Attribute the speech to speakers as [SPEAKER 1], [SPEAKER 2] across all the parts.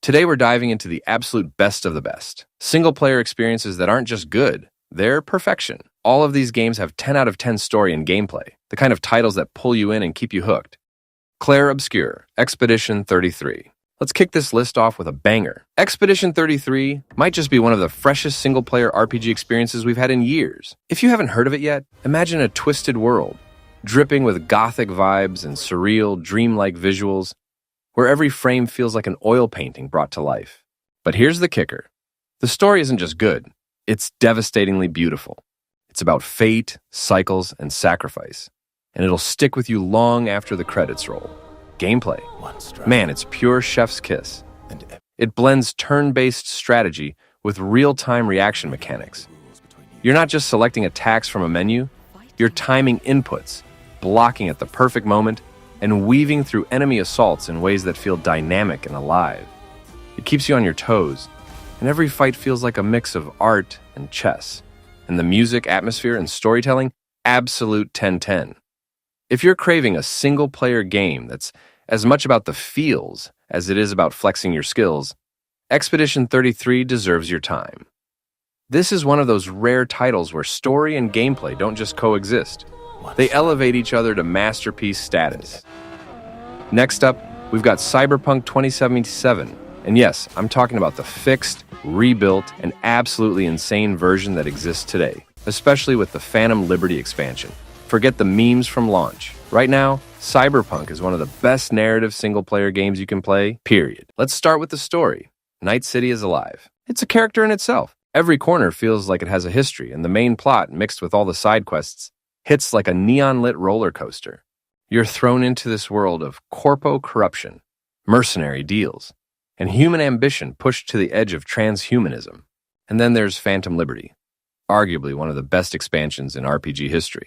[SPEAKER 1] Today we're diving into the absolute best of the best. Single-player experiences that aren't just good, they're perfection. All of these games have 10 out of 10 story and gameplay, the kind of titles that pull you in and keep you hooked. Clair Obscur, Expedition 33. Let's kick this list off with a banger. Expedition 33 might just be one of the freshest single-player RPG experiences we've had in years. If you haven't heard of it yet, imagine a twisted world, dripping with gothic vibes and surreal, dreamlike visuals, where every frame feels like an oil painting brought to life. But here's the kicker. The story isn't just good, it's devastatingly beautiful. It's about fate, cycles, and sacrifice, and it'll stick with you long after the credits roll. Gameplay. Man, it's pure chef's kiss. It blends turn-based strategy with real-time reaction mechanics. You're not just selecting attacks from a menu, you're timing inputs, blocking at the perfect moment, and weaving through enemy assaults in ways that feel dynamic and alive. It keeps you on your toes, and every fight feels like a mix of art and chess. And the music, atmosphere, and storytelling, absolute 10-10. If you're craving a single-player game that's as much about the feels as it is about flexing your skills, Expedition 33 deserves your time. This is one of those rare titles where story and gameplay don't just coexist. They elevate each other to masterpiece status. Next up, we've got Cyberpunk 2077. And yes, I'm talking about the fixed, rebuilt, and absolutely insane version that exists today, especially with the Phantom Liberty expansion. Forget the memes from launch. Right now, Cyberpunk is one of the best narrative single-player games you can play, period. Let's start with the story. Night City is alive. It's a character in itself. Every corner feels like it has a history, and the main plot, mixed with all the side quests, hits like a neon-lit roller coaster. You're thrown into this world of corpo corruption, mercenary deals, and human ambition pushed to the edge of transhumanism. And then there's Phantom Liberty, arguably one of the best expansions in RPG history.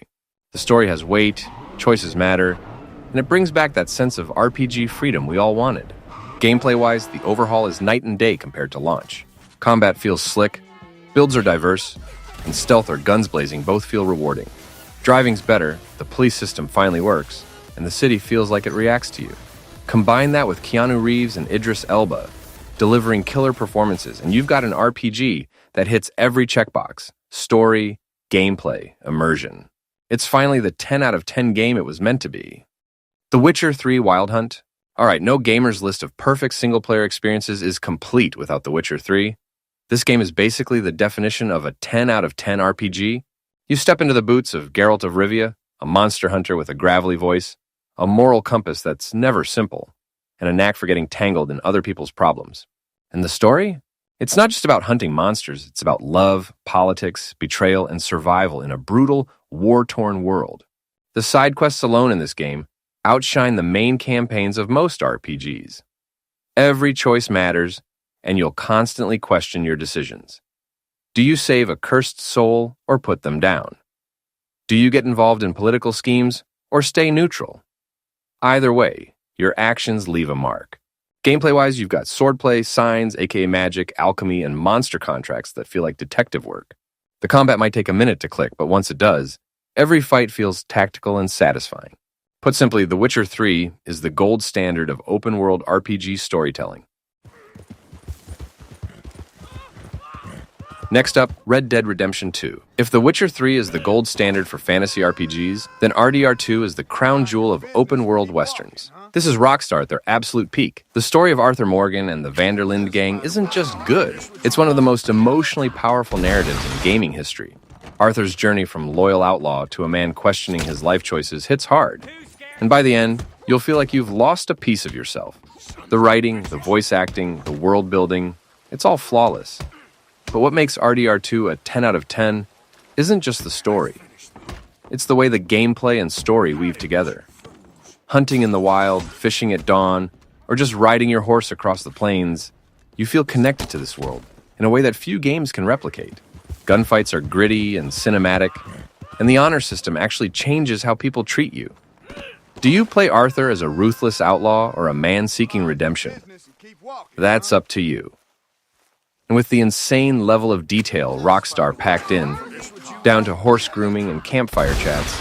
[SPEAKER 1] The story has weight, choices matter, and it brings back that sense of RPG freedom we all wanted. Gameplay-wise, the overhaul is night and day compared to launch. Combat feels slick, builds are diverse, and stealth or guns blazing both feel rewarding. Driving's better, the police system finally works, and the city feels like it reacts to you. Combine that with Keanu Reeves and Idris Elba, delivering killer performances, and you've got an RPG that hits every checkbox: story, gameplay, immersion. It's finally the 10 out of 10 game it was meant to be. The Witcher 3 Wild Hunt? Alright, no gamer's list of perfect single-player experiences is complete without The Witcher 3. This game is basically the definition of a 10 out of 10 RPG. You step into the boots of Geralt of Rivia, a monster hunter with a gravelly voice, a moral compass that's never simple, and a knack for getting tangled in other people's problems. And the story? It's not just about hunting monsters, it's about love, politics, betrayal, and survival in a brutal, war-torn world. The side quests alone in this game outshine the main campaigns of most RPGs. Every choice matters, and you'll constantly question your decisions. Do you save a cursed soul or put them down? Do you get involved in political schemes or stay neutral? Either way, your actions leave a mark. Gameplay-wise, you've got swordplay, signs, aka magic, alchemy, and monster contracts that feel like detective work. The combat might take a minute to click, but once it does, every fight feels tactical and satisfying. Put simply, The Witcher 3 is the gold standard of open-world RPG storytelling. Next up, Red Dead Redemption 2. If The Witcher 3 is the gold standard for fantasy RPGs, then RDR2 is the crown jewel of open-world westerns. This is Rockstar at their absolute peak. The story of Arthur Morgan and the Vanderlinde gang isn't just good. It's one of the most emotionally powerful narratives in gaming history. Arthur's journey from loyal outlaw to a man questioning his life choices hits hard. And by the end, you'll feel like you've lost a piece of yourself. The writing, the voice acting, the world building, it's all flawless. But what makes RDR2 a 10 out of 10 isn't just the story. It's the way the gameplay and story weave together. Hunting in the wild, fishing at dawn, or just riding your horse across the plains, you feel connected to this world in a way that few games can replicate. Gunfights are gritty and cinematic, and the honor system actually changes how people treat you. Do you play Arthur as a ruthless outlaw or a man seeking redemption? That's up to you. And with the insane level of detail Rockstar packed in, down to horse grooming and campfire chats,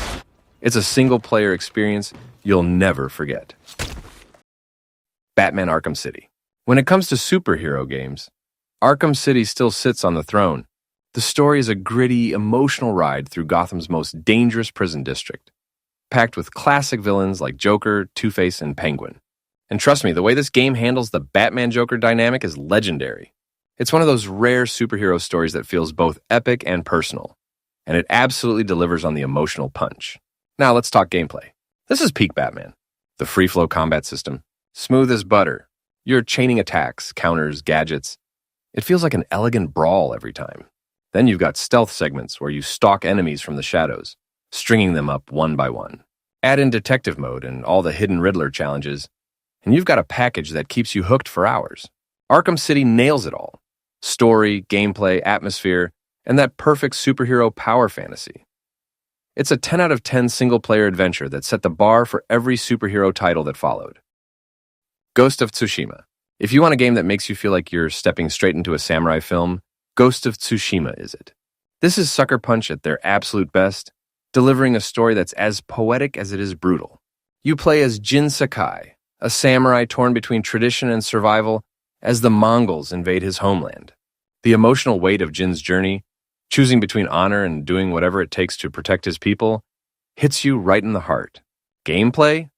[SPEAKER 1] it's a single-player experience you'll never forget. Batman Arkham City. When it comes to superhero games, Arkham City still sits on the throne. The story is a gritty, emotional ride through Gotham's most dangerous prison district, packed with classic villains like Joker, Two-Face, and Penguin. And trust me, the way this game handles the Batman-Joker dynamic is legendary. It's one of those rare superhero stories that feels both epic and personal, and it absolutely delivers on the emotional punch. Now let's talk gameplay. This is peak Batman. The free-flow combat system, smooth as butter. You're chaining attacks, counters, gadgets. It feels like an elegant brawl every time. Then you've got stealth segments where you stalk enemies from the shadows, stringing them up one by one. Add in detective mode and all the hidden Riddler challenges, and you've got a package that keeps you hooked for hours. Arkham City nails it all. Story, gameplay, atmosphere, and that perfect superhero power fantasy. It's a 10 out of 10 single-player adventure that set the bar for every superhero title that followed. Ghost of Tsushima. If you want a game that makes you feel like you're stepping straight into a samurai film, Ghost of Tsushima is it. This is Sucker Punch at their absolute best, delivering a story that's as poetic as it is brutal. You play as Jin Sakai, a samurai torn between tradition and survival as the Mongols invade his homeland. The emotional weight of Jin's journey, choosing between honor and doing whatever it takes to protect his people, hits you right in the heart. Gameplay?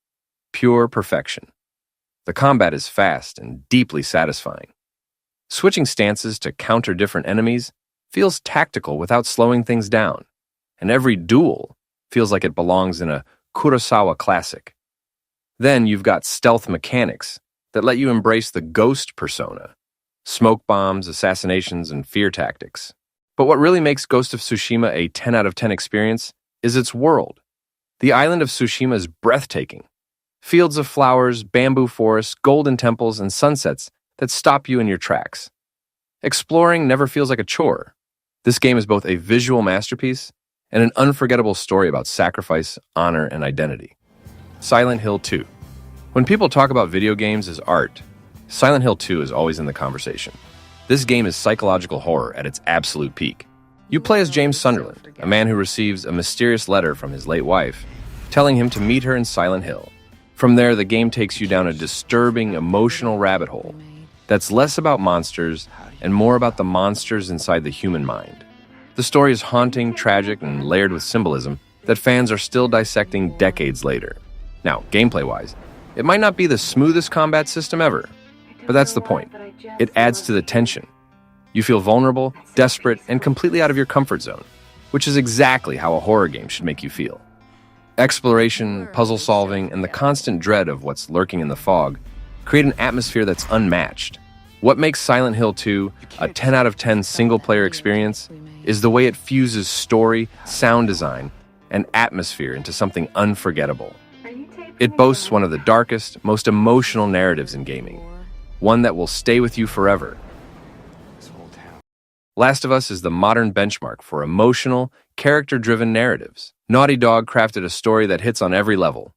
[SPEAKER 1] Pure perfection. The combat is fast and deeply satisfying. Switching stances to counter different enemies feels tactical without slowing things down, and every duel feels like it belongs in a Kurosawa classic. Then you've got stealth mechanics that let you embrace the ghost persona, smoke bombs, assassinations, and fear tactics. But what really makes Ghost of Tsushima a 10 out of 10 experience is its world. The island of Tsushima is breathtaking. Fields of flowers, bamboo forests, golden temples, and sunsets that stop you in your tracks. Exploring never feels like a chore. This game is both a visual masterpiece and an unforgettable story about sacrifice, honor, and identity. Silent Hill 2. When people talk about video games as art, Silent Hill 2 is always in the conversation. This game is psychological horror at its absolute peak. You play as James Sunderland, a man who receives a mysterious letter from his late wife, telling him to meet her in Silent Hill. From there, the game takes you down a disturbing, emotional rabbit hole that's less about monsters and more about the monsters inside the human mind. The story is haunting, tragic, and layered with symbolism that fans are still dissecting decades later. Now, gameplay-wise, it might not be the smoothest combat system ever, but that's the point. It adds to the tension. You feel vulnerable, desperate, and completely out of your comfort zone, which is exactly how a horror game should make you feel. Exploration, puzzle solving, and the constant dread of what's lurking in the fog create an atmosphere that's unmatched. What makes Silent Hill 2 a 10 out of 10 single-player experience is the way it fuses story, sound design, and atmosphere into something unforgettable. It boasts one of the darkest, most emotional narratives in gaming, one that will stay with you forever. Last of Us is the modern benchmark for emotional, character-driven narratives. Naughty Dog crafted a story that hits on every level.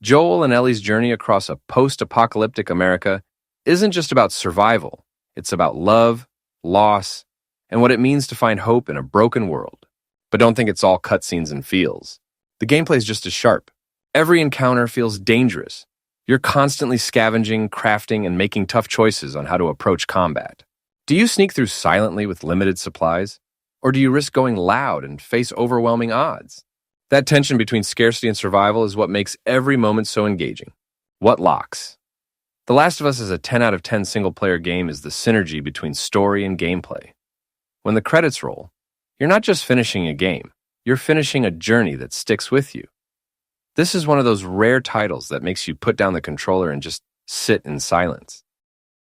[SPEAKER 1] Joel and Ellie's journey across a post-apocalyptic America isn't just about survival. It's about love, loss, and what it means to find hope in a broken world. But don't think it's all cutscenes and feels. The gameplay is just as sharp. Every encounter feels dangerous. You're constantly scavenging, crafting, and making tough choices on how to approach combat. Do you sneak through silently with limited supplies? Or do you risk going loud and face overwhelming odds? That tension between scarcity and survival is what makes every moment so engaging. What locks? The Last of Us is a 10 out of 10 single-player game is the synergy between story and gameplay. When the credits roll, you're not just finishing a game, you're finishing a journey that sticks with you. This is one of those rare titles that makes you put down the controller and just sit in silence.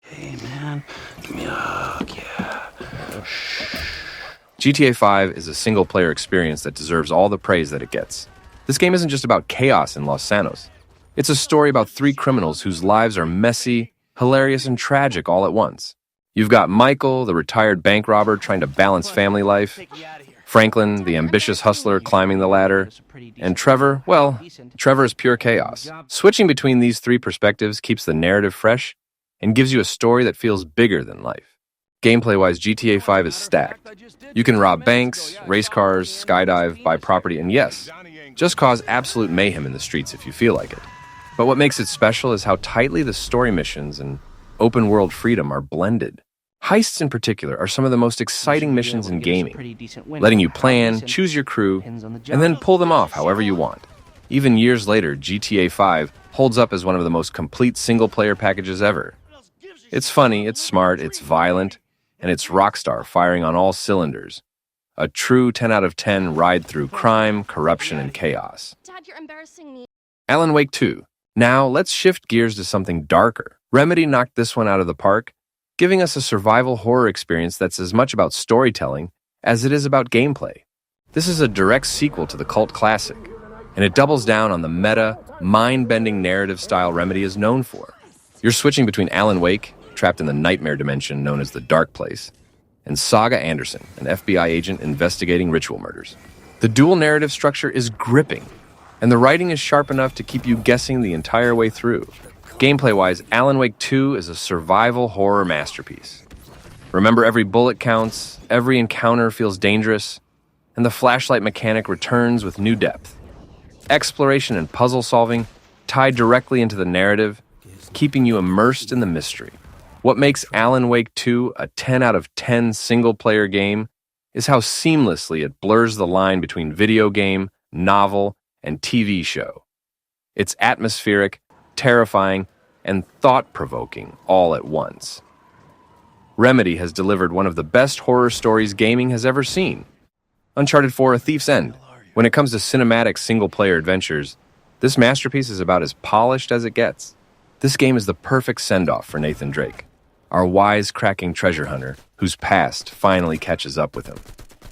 [SPEAKER 2] Hey man, give me a hug, yeah.
[SPEAKER 1] GTA 5 is a single-player experience that deserves all the praise that it gets. This game isn't just about chaos in Los Santos. It's a story about three criminals whose lives are messy, hilarious, and tragic all at once. You've got Michael, the retired bank robber trying to balance family life, Franklin, the ambitious hustler climbing the ladder, and Trevor, well, Trevor is pure chaos. Switching between these three perspectives keeps the narrative fresh and gives you a story that feels bigger than life. Gameplay-wise, GTA 5 is stacked. You can rob banks, race cars, skydive, buy property, and yes, just cause absolute mayhem in the streets if you feel like it. But what makes it special is how tightly the story missions and open-world freedom are blended. Heists in particular are some of the most exciting missions in gaming, letting you plan, choose your crew, and then pull them off however you want. Even years later, GTA 5 holds up as one of the most complete single-player packages ever. It's funny, it's smart, it's violent, and it's Rockstar firing on all cylinders. A true 10 out of 10 ride through crime, corruption, and chaos.
[SPEAKER 3] Dad, you're embarrassing me.
[SPEAKER 1] Alan Wake 2. Now, let's shift gears to something darker. Remedy knocked this one out of the park, giving us a survival horror experience that's as much about storytelling as it is about gameplay. This is a direct sequel to the cult classic, and it doubles down on the meta, mind-bending narrative style Remedy is known for. You're switching between Alan Wake, trapped in the nightmare dimension known as the Dark Place, and Saga Anderson, an FBI agent investigating ritual murders. The dual narrative structure is gripping, and the writing is sharp enough to keep you guessing the entire way through. Gameplay-wise, Alan Wake 2 is a survival horror masterpiece. Remember, every bullet counts, every encounter feels dangerous, and the flashlight mechanic returns with new depth. Exploration and puzzle solving tie directly into the narrative, keeping you immersed in the mystery. What makes Alan Wake 2 a 10 out of 10 single-player game is how seamlessly it blurs the line between video game, novel, and TV show. It's atmospheric, terrifying, and thought-provoking all at once. Remedy has delivered one of the best horror stories gaming has ever seen. Uncharted 4: A Thief's End. When it comes to cinematic single-player adventures, this masterpiece is about as polished as it gets. This game is the perfect send-off for Nathan Drake, our wise-cracking treasure hunter whose past finally catches up with him.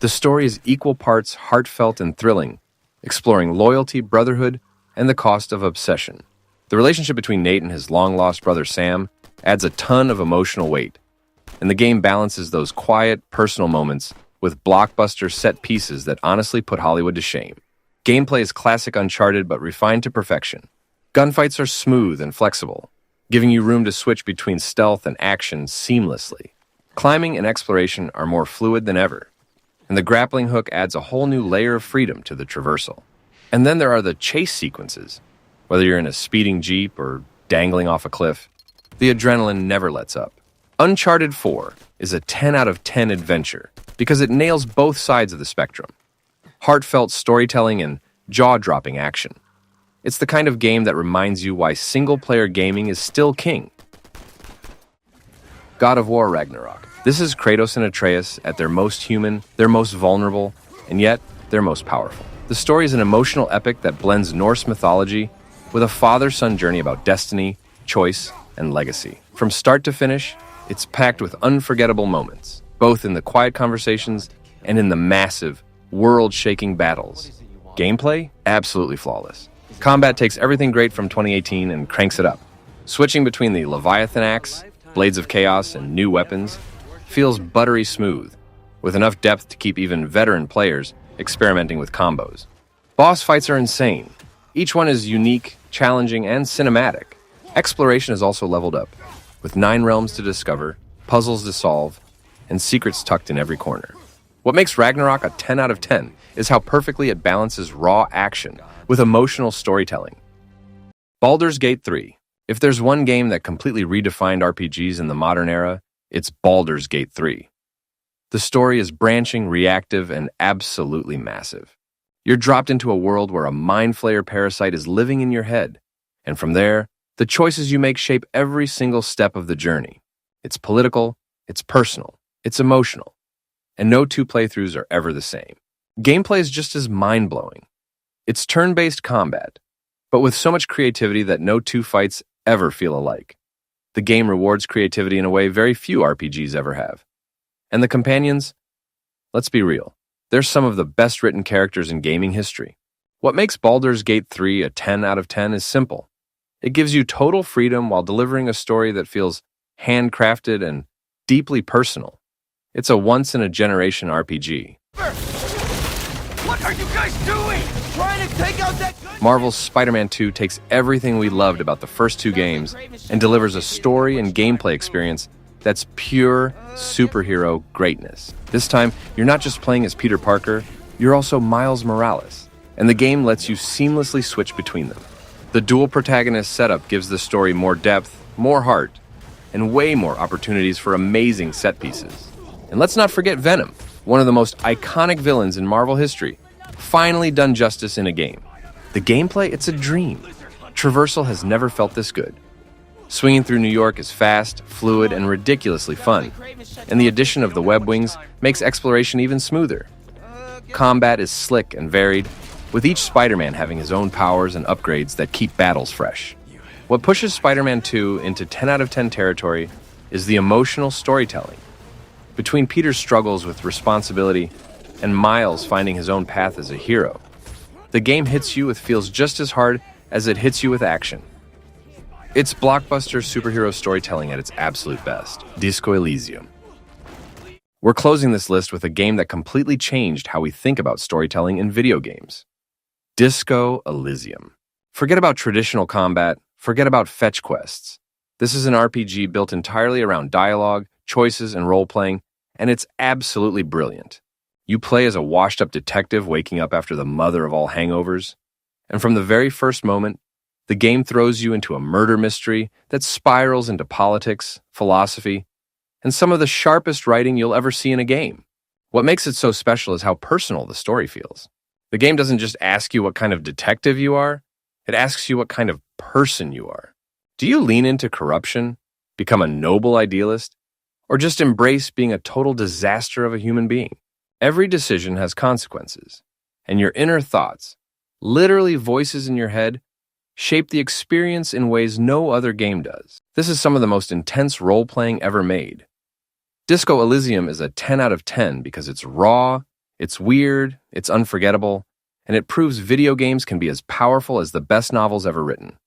[SPEAKER 1] The story is equal parts heartfelt and thrilling, exploring loyalty, brotherhood, and the cost of obsession. The relationship between Nate and his long-lost brother Sam adds a ton of emotional weight, and the game balances those quiet, personal moments with blockbuster set pieces that honestly put Hollywood to shame. Gameplay is classic Uncharted but refined to perfection. Gunfights are smooth and flexible, giving you room to switch between stealth and action seamlessly. Climbing and exploration are more fluid than ever, and the grappling hook adds a whole new layer of freedom to the traversal. And then there are the chase sequences. Whether you're in a speeding Jeep or dangling off a cliff, the adrenaline never lets up. Uncharted 4 is a 10 out of 10 adventure because it nails both sides of the spectrum. Heartfelt storytelling and jaw-dropping action. It's the kind of game that reminds you why single-player gaming is still king. God of War Ragnarok. This is Kratos and Atreus at their most human, their most vulnerable, and yet their most powerful. The story is an emotional epic that blends Norse mythology with a father-son journey about destiny, choice, and legacy. From start to finish, it's packed with unforgettable moments, both in the quiet conversations and in the massive, world-shaking battles. Gameplay? Absolutely flawless. Combat takes everything great from 2018 and cranks it up. Switching between the Leviathan axe, Blades of Chaos, and new weapons feels buttery smooth, with enough depth to keep even veteran players experimenting with combos. Boss fights are insane. Each one is unique, challenging, and cinematic. Exploration is also leveled up, with 9 realms to discover, puzzles to solve, and secrets tucked in every corner. What makes Ragnarok a 10 out of 10 is how perfectly it balances raw action with emotional storytelling. Baldur's Gate 3. If there's one game that completely redefined RPGs in the modern era, it's Baldur's Gate 3. The story is branching, reactive, and absolutely massive. You're dropped into a world where a mind flayer parasite is living in your head, and from there, the choices you make shape every single step of the journey. It's political, it's personal, it's emotional, and no two playthroughs are ever the same. Gameplay is just as mind-blowing. It's turn-based combat, but with so much creativity that no two fights ever feel alike. The game rewards creativity in a way very few RPGs ever have. And the companions? Let's be real. They're some of the best-written characters in gaming history. What makes Baldur's Gate 3 a 10 out of 10 is simple. It gives you total freedom while delivering a story that feels handcrafted and deeply personal. It's a once-in-a-generation RPG.
[SPEAKER 2] What are you guys doing? Trying to take out that gun?
[SPEAKER 1] Marvel's Spider-Man 2 takes everything we loved about the first 2 games and delivers a story and gameplay experience that's pure superhero greatness. This time, you're not just playing as Peter Parker, you're also Miles Morales, and the game lets you seamlessly switch between them. The dual protagonist setup gives the story more depth, more heart, and way more opportunities for amazing set pieces. And let's not forget Venom, one of the most iconic villains in Marvel history, finally done justice in a game. The gameplay, it's a dream. Traversal has never felt this good. Swinging through New York is fast, fluid, and ridiculously fun, and the addition of the web wings makes exploration even smoother. Combat is slick and varied, with each Spider-Man having his own powers and upgrades that keep battles fresh. What pushes Spider-Man 2 into 10 out of 10 territory is the emotional storytelling. Between Peter's struggles with responsibility and Miles finding his own path as a hero, the game hits you with feels just as hard as it hits you with action. It's blockbuster superhero storytelling at its absolute best. Disco Elysium. We're closing this list with a game that completely changed how we think about storytelling in video games. Disco Elysium. Forget about traditional combat, forget about fetch quests. This is an RPG built entirely around dialogue, choices, and role-playing, and it's absolutely brilliant. You play as a washed-up detective waking up after the mother of all hangovers, and from the very first moment, the game throws you into a murder mystery that spirals into politics, philosophy, and some of the sharpest writing you'll ever see in a game. What makes it so special is how personal the story feels. The game doesn't just ask you what kind of detective you are, it asks you what kind of person you are. Do you lean into corruption, become a noble idealist, or just embrace being a total disaster of a human being? Every decision has consequences, and your inner thoughts, literally voices in your head, shape the experience in ways no other game does. This is some of the most intense role-playing ever made. Disco Elysium is a 10 out of 10 because it's raw, it's weird, it's unforgettable, and it proves video games can be as powerful as the best novels ever written.